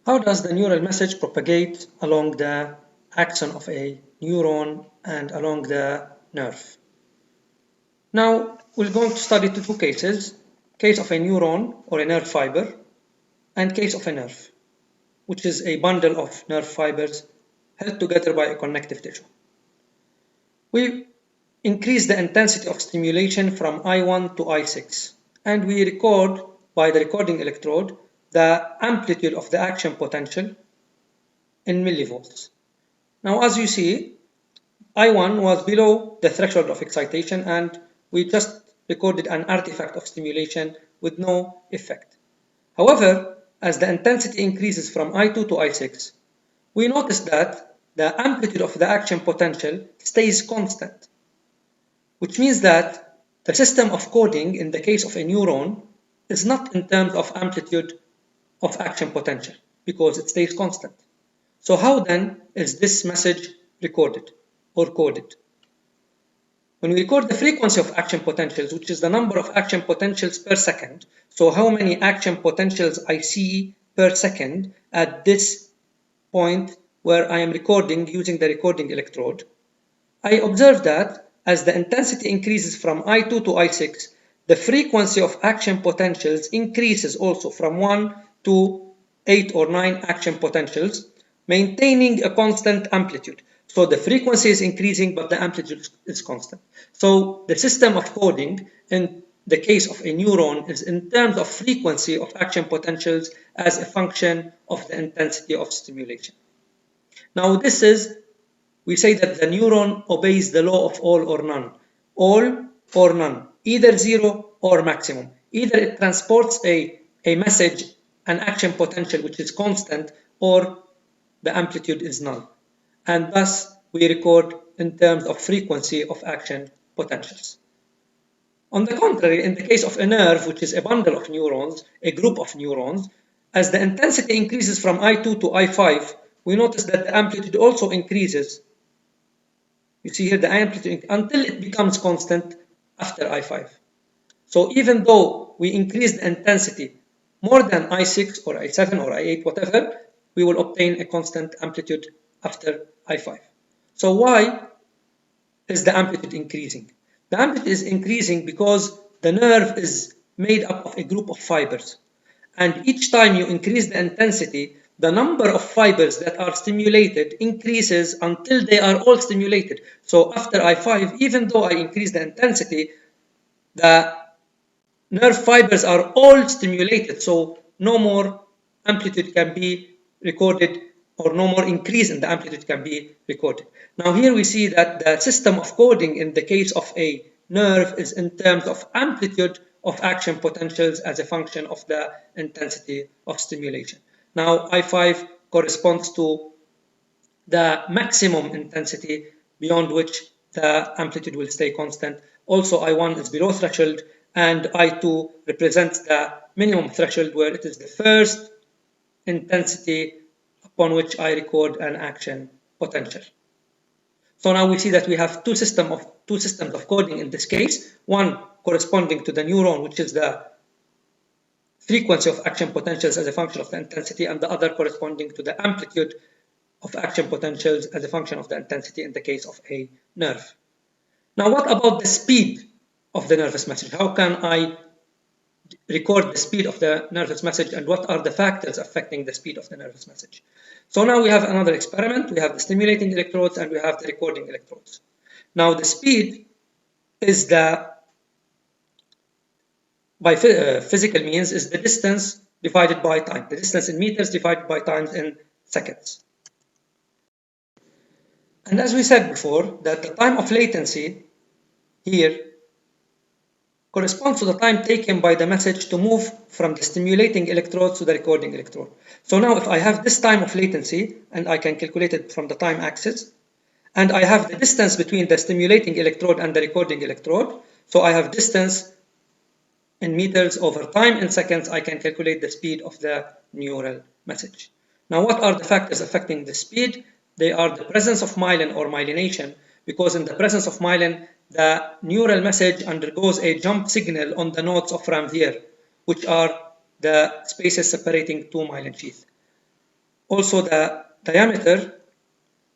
How does the neural message propagate along the axon of a neuron and along the nerve? Now, we're going to study two cases, case of a neuron or a nerve fiber and case of a nerve, which is a bundle of nerve fibers held together by a connective tissue. We increase the intensity of stimulation from I1 to I6, and we record by the recording electrode the amplitude of the action potential in millivolts. Now, as you see, I1 was below the threshold of excitation, and we just recorded an artifact of stimulation with no effect. However, as the intensity increases from I2 to I6, we notice that the amplitude of the action potential stays constant, which means that the system of coding in the case of a neuron is not in terms of amplitude of action potential because it stays constant. So how then is this message recorded or coded? When we record the frequency of action potentials, which is the number of action potentials per second, so how many action potentials I see per second at this point where I am recording using the recording electrode, I observe that as the intensity increases from I2 to I6, the frequency of action potentials increases also from 1 to 8 or 9 action potentials, maintaining a constant amplitude. So the frequency is increasing, but the amplitude is constant. So the system of coding in the case of a neuron is in terms of frequency of action potentials as a function of the intensity of stimulation. Now we say that the neuron obeys the law of all or none. All or none, either zero or maximum. Either it transports a message, an action potential which is constant, or the amplitude is null. And thus we record in terms of frequency of action potentials. On the contrary, in the case of a nerve, which is a bundle of neurons, a group of neurons, as the intensity increases from I2 to I5, we notice that the amplitude also increases. You see here the amplitude until it becomes constant after I5. So even though we increase the intensity more than I6 or I7 or I8, whatever, we will obtain a constant amplitude after I5. So why is the amplitude increasing? The amplitude is increasing because the nerve is made up of a group of fibers. And each time you increase the intensity, the number of fibers that are stimulated increases until they are all stimulated. So after I5, even though I increase the intensity, the nerve fibers are all stimulated. So no more amplitude can be recorded, or no more increase in the amplitude can be recorded. Now here we see that the system of coding in the case of a nerve is in terms of amplitude of action potentials as a function of the intensity of stimulation. Now I5 corresponds to the maximum intensity beyond which the amplitude will stay constant. Also I1 is below threshold, and I2 represents the minimum threshold where it is the first intensity upon which I record an action potential. So now we see that we have two systems of coding in this case, one corresponding to the neuron, which is the frequency of action potentials as a function of the intensity, and the other corresponding to the amplitude of action potentials as a function of the intensity in the case of a nerve. Now, what about the speed of the nervous message? How can I record the speed of the nervous message, and what are the factors affecting the speed of the nervous message? So now we have another experiment. We have the stimulating electrodes and we have the recording electrodes. Now the speed is by physical means, is the distance divided by time. The distance in meters divided by time in seconds. And as we said before, that the time of latency here corresponds to the time taken by the message to move from the stimulating electrode to the recording electrode. So now if I have this time of latency, and I can calculate it from the time axis, and I have the distance between the stimulating electrode and the recording electrode, so I have distance in meters over time in seconds, I can calculate the speed of the neural message. Now what are the factors affecting the speed? They are the presence of myelin or myelination, because in the presence of myelin, the neural message undergoes a jump signal on the nodes of Ramvier, which are the spaces separating two myelin sheaths. Also, the diameter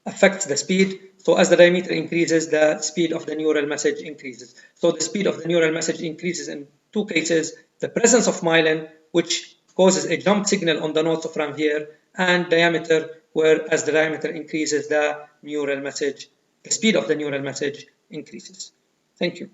affects the speed. So as the diameter increases, the speed of the neural message increases. So the speed of the neural message increases in two cases: the presence of myelin, which causes a jump signal on the nodes of Ranvier, and diameter, where as the diameter increases, the speed of the neural message increases. Thank you.